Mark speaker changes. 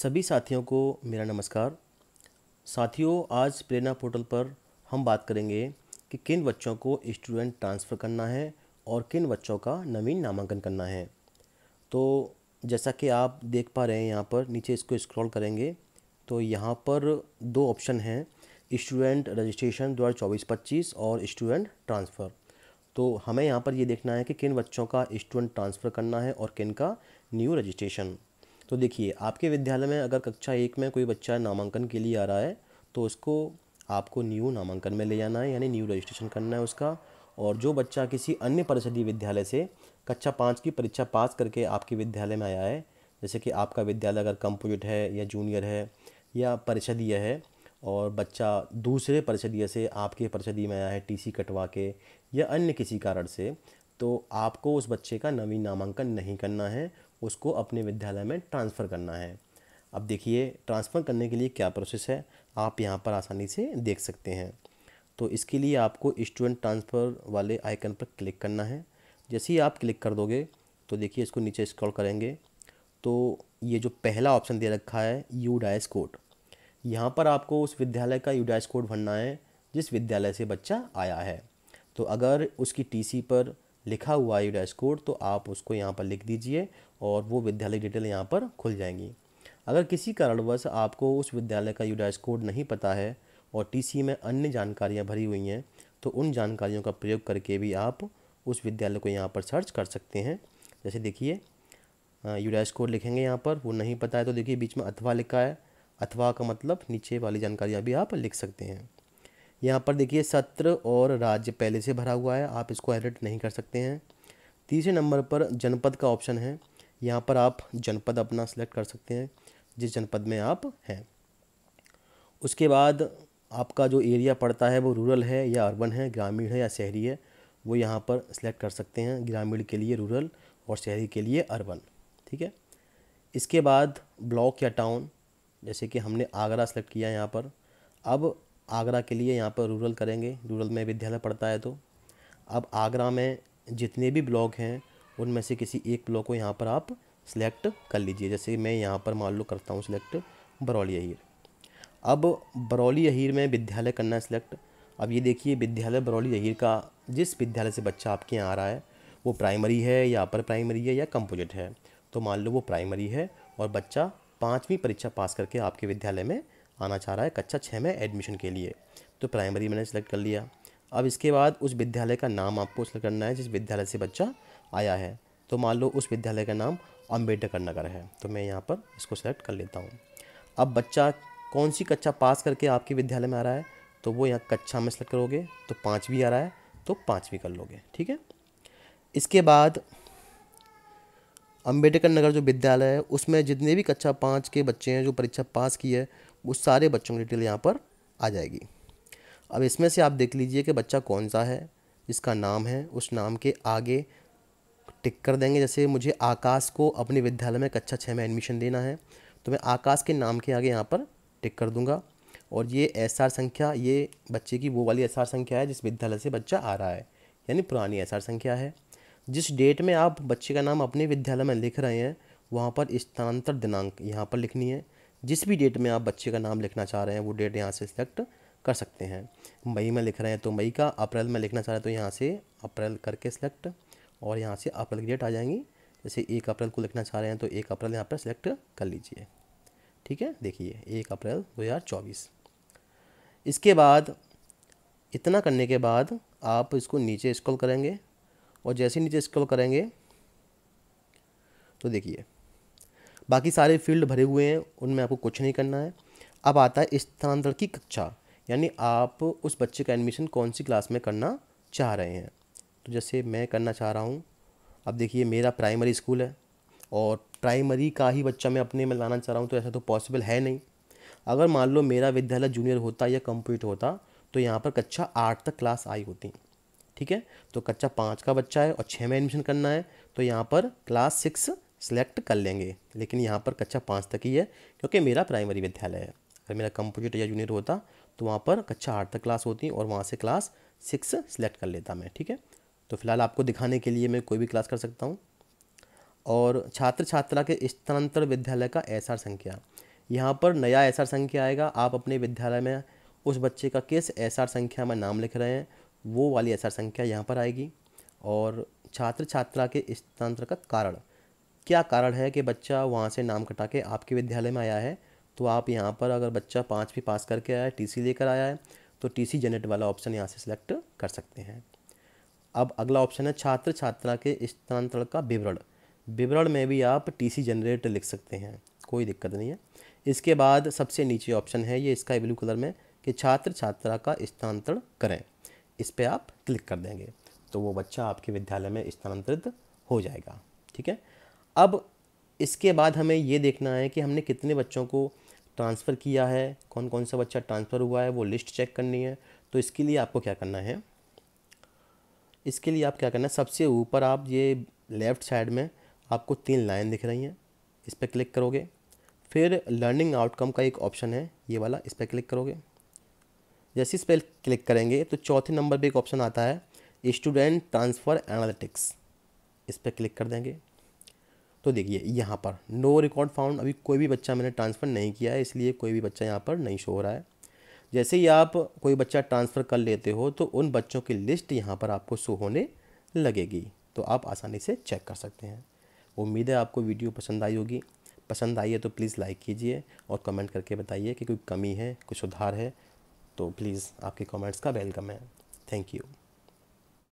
Speaker 1: सभी साथियों को मेरा नमस्कार। साथियों, आज प्रेरणा पोर्टल पर हम बात करेंगे कि किन बच्चों को स्टूडेंट ट्रांसफ़र करना है और किन बच्चों का नवीन नामांकन करना है। तो जैसा कि आप देख पा रहे हैं, यहाँ पर नीचे इसको स्क्रॉल करेंगे तो यहाँ पर दो ऑप्शन हैं, स्टूडेंट रजिस्ट्रेशन 2024-25 और स्टूडेंट ट्रांसफ़र। तो हमें यहाँ पर ये देखना है कि किन बच्चों का स्टूडेंट ट्रांसफ़र करना है और किन का न्यू रजिस्ट्रेशन। तो देखिए, आपके विद्यालय में अगर कक्षा 1 में कोई बच्चा नामांकन के लिए आ रहा है तो उसको आपको न्यू नामांकन में ले जाना है, यानी न्यू रजिस्ट्रेशन करना है उसका। और जो बच्चा किसी अन्य परिषदीय विद्यालय से कक्षा 5 की परीक्षा पास करके आपके विद्यालय में आया है, जैसे कि आपका विद्यालय अगर कंपोजिट है या जूनियर है या परिषदीय है, और बच्चा दूसरे परिषदीय से आपके परिषदीय में आया है टीसी कटवा के या अन्य किसी कारण से, तो आपको उस बच्चे का नवीन नामांकन नहीं करना है, उसको अपने विद्यालय में ट्रांसफ़र करना है। अब देखिए, ट्रांसफ़र करने के लिए क्या प्रोसेस है, आप यहाँ पर आसानी से देख सकते हैं। तो इसके लिए आपको स्टूडेंट ट्रांसफ़र वाले आइकन पर क्लिक करना है। जैसे ही आप क्लिक कर दोगे तो देखिए, इसको नीचे स्क्रॉल करेंगे तो ये जो पहला ऑप्शन दे रखा है यूडाइस कोड, यहाँ पर आपको उस विद्यालय का यूडाइस कोड भरना है जिस विद्यालय से बच्चा आया है। तो अगर उसकी टीसी पर लिखा हुआ है यूडाइस कोड तो आप उसको यहाँ पर लिख दीजिए और वो विद्यालय डिटेल यहाँ पर खुल जाएंगी। अगर किसी कारणवश आपको उस विद्यालय का यूडाइस कोड नहीं पता है और टीसी में अन्य जानकारियाँ भरी हुई हैं, तो उन जानकारियों का प्रयोग करके भी आप उस विद्यालय को यहाँ पर सर्च कर सकते हैं। जैसे देखिए, यूडाइस कोड लिखेंगे यहाँ पर, वो नहीं पता है तो देखिए बीच में अथवा लिखा है, अथवा का मतलब नीचे वाली जानकारियाँ भी आप लिख सकते हैं। यहाँ पर देखिए, सत्र और राज्य पहले से भरा हुआ है, आप इसको एडिट नहीं कर सकते हैं। तीसरे नंबर पर जनपद का ऑप्शन है, यहाँ पर आप जनपद अपना सेलेक्ट कर सकते हैं जिस जनपद में आप हैं। उसके बाद आपका जो एरिया पड़ता है वो रूरल है या अर्बन है, ग्रामीण है या शहरी है, वो यहाँ पर सेलेक्ट कर सकते हैं। ग्रामीण के लिए रूरल और शहरी के लिए अर्बन, ठीक है। इसके बाद ब्लॉक या टाउन, जैसे कि हमने आगरा सेलेक्ट किया यहाँ पर। अब आगरा के लिए यहाँ पर रूरल करेंगे, रूरल में विद्यालय पड़ता है तो। अब आगरा में जितने भी ब्लॉक हैं उनमें से किसी एक ब्लॉक को यहाँ पर आप सिलेक्ट कर लीजिए। जैसे मैं यहाँ पर मान लो करता हूँ सिलेक्ट बरौली अहीर। अब बरौली अहीर में विद्यालय करना है सिलेक्ट। अब ये देखिए, विद्यालय बरौली अहीर का जिस विद्यालय से बच्चा आपके यहाँ आ रहा है वो प्राइमरी है या अपर प्राइमरी है या कंपोजिट है। तो मान लो वो प्राइमरी है और बच्चा 5वीं परीक्षा पास करके आपके विद्यालय में आना चाह रहा है कक्षा 6 में एडमिशन के लिए, तो प्राइमरी मैंने सेलेक्ट कर लिया। अब इसके बाद उस विद्यालय का नाम आपको सेलेक्ट करना है जिस विद्यालय से बच्चा आया है। तो मान लो उस विद्यालय का नाम अम्बेडकर नगर है, तो मैं यहाँ पर इसको सेलेक्ट कर लेता हूँ। अब बच्चा कौन सी कक्षा पास करके आपके विद्यालय में आ रहा है, तो वो यहाँ कक्षा में सेलेक्ट करोगे, तो 5वीं आ रहा है तो 5वीं कर लोगे, ठीक है। इसके बाद अम्बेडकर नगर जो विद्यालय है उसमें जितने भी कक्षा 5 के बच्चे हैं जो परीक्षा पास की है, वो सारे बच्चों की डिटेल यहाँ पर आ जाएगी। अब इसमें से आप देख लीजिए कि बच्चा कौन सा है, जिसका नाम है उस नाम के आगे टिक कर देंगे। जैसे मुझे आकाश को अपने विद्यालय में कक्षा 6 में एडमिशन देना है, तो मैं आकाश के नाम के आगे यहाँ पर टिक कर दूंगा। और ये एसआर संख्या, ये बच्चे की वो वाली एसआर संख्या है जिस विद्यालय से बच्चा आ रहा है, यानी पुरानी एसआर संख्या है। जिस डेट में आप बच्चे का नाम अपने विद्यालय में लिख रहे हैं वहाँ पर स्थानांतर दिनांक यहाँ पर लिखनी है। जिस भी डेट में आप बच्चे का नाम लिखना चाह रहे हैं वो डेट यहाँ से सिलेक्ट कर सकते हैं। मई में लिख रहे हैं तो मई का, अप्रैल में लिखना चाह रहे हैं तो यहाँ से अप्रैल करके सिलेक्ट, और यहाँ से अप्रैल की डेट आ जाएंगी। जैसे 1 अप्रैल को लिखना चाह रहे हैं तो 1 अप्रैल यहाँ पर सिलेक्ट कर लीजिए, ठीक है। देखिए 1 अप्रैल 2024। इसके बाद इतना करने के बाद आप इसको नीचे स्क्रॉल करेंगे और जैसे नीचे स्क्रॉल करेंगे तो देखिए बाकी सारे फील्ड भरे हुए हैं, उनमें आपको कुछ नहीं करना है। अब आता है स्थानांतरण की कक्षा, यानी आप उस बच्चे का एडमिशन कौन सी क्लास में करना चाह रहे हैं। तो जैसे मैं करना चाह रहा हूँ, अब देखिए मेरा प्राइमरी स्कूल है और प्राइमरी का ही बच्चा मैं अपने में लाना चाह रहा हूँ, तो ऐसा तो पॉसिबल है नहीं। अगर मान लो मेरा विद्यालय जूनियर होता या कंप्लीट होता तो यहाँ पर कक्षा 8 तक क्लास आई होती, ठीक है। तो कक्षा 5 का बच्चा है और 6 में एडमिशन करना है तो यहाँ पर क्लास 6 सेलेक्ट कर लेंगे, लेकिन यहाँ पर कक्षा 5 तक ही है क्योंकि मेरा प्राइमरी विद्यालय है। अगर मेरा कंप्यूटर या जूनियर होता तो वहाँ पर कक्षा 8 तक क्लास होती और वहाँ से क्लास 6 सेलेक्ट कर लेता मैं, ठीक है। तो फिलहाल आपको दिखाने के लिए मैं कोई भी क्लास कर सकता हूँ। और छात्र छात्रा के स्थानांतर विद्यालय का एसआर संख्या, यहाँ पर नया एसआर संख्या आएगा। आप अपने विद्यालय में उस बच्चे का किस एसआर संख्या में नाम लिख रहे हैं वो वाली एसआर संख्या यहाँ पर आएगी। और छात्र छात्रा के स्थानांतरण का कारण, क्या कारण है कि बच्चा वहाँ से नाम कटा के आपके विद्यालय में आया है, तो आप यहाँ पर अगर बच्चा 5वीं पास करके आया है, टीसी लेकर आया है, तो टीसी जनरेट वाला ऑप्शन यहाँ से सिलेक्ट कर सकते हैं। अब अगला ऑप्शन है छात्र छात्रा के स्थानांतरण का विवरण। विवरण में भी आप टीसी जनरेट लिख सकते हैं, कोई दिक्कत नहीं है। इसके बाद सबसे नीचे ऑप्शन है ये स्काई ब्लू कलर में कि छात्र छात्रा का स्थानांतरण करें। इस पर आप क्लिक कर देंगे तो वो बच्चा आपके विद्यालय में स्थानांतरित हो जाएगा। ठीक है। अब इसके बाद हमें ये देखना है कि हमने कितने बच्चों को ट्रांसफ़र किया है, कौन कौन सा बच्चा ट्रांसफ़र हुआ है, वो लिस्ट चेक करनी है। तो इसके लिए आपको क्या करना है, इसके लिए आप क्या करना है, सबसे ऊपर आप ये लेफ़्ट साइड में आपको 3 लाइन दिख रही हैं, इस पर क्लिक करोगे। फिर लर्निंग आउटकम का एक ऑप्शन है ये वाला, इस पर क्लिक करोगे। जैसे इस पर क्लिक करेंगे तो चौथे नंबर पे एक ऑप्शन आता है स्टूडेंट ट्रांसफ़र एनालिटिक्स, इस पर क्लिक कर देंगे। तो देखिए यहाँ पर नो रिकॉर्ड फाउंड, अभी कोई भी बच्चा मैंने ट्रांसफ़र नहीं किया है, इसलिए कोई भी बच्चा यहाँ पर नहीं शो हो रहा है। जैसे ही आप कोई बच्चा ट्रांसफ़र कर लेते हो तो उन बच्चों की लिस्ट यहाँ पर आपको शो होने लगेगी, तो आप आसानी से चेक कर सकते हैं। उम्मीद है आपको वीडियो पसंद आई होगी। पसंद आई है तो प्लीज़ लाइक कीजिए और कमेंट करके बताइए कि कोई कमी है, कोई सुधार है, तो प्लीज़ आपके कमेंट्स का वेलकम है। Thank you.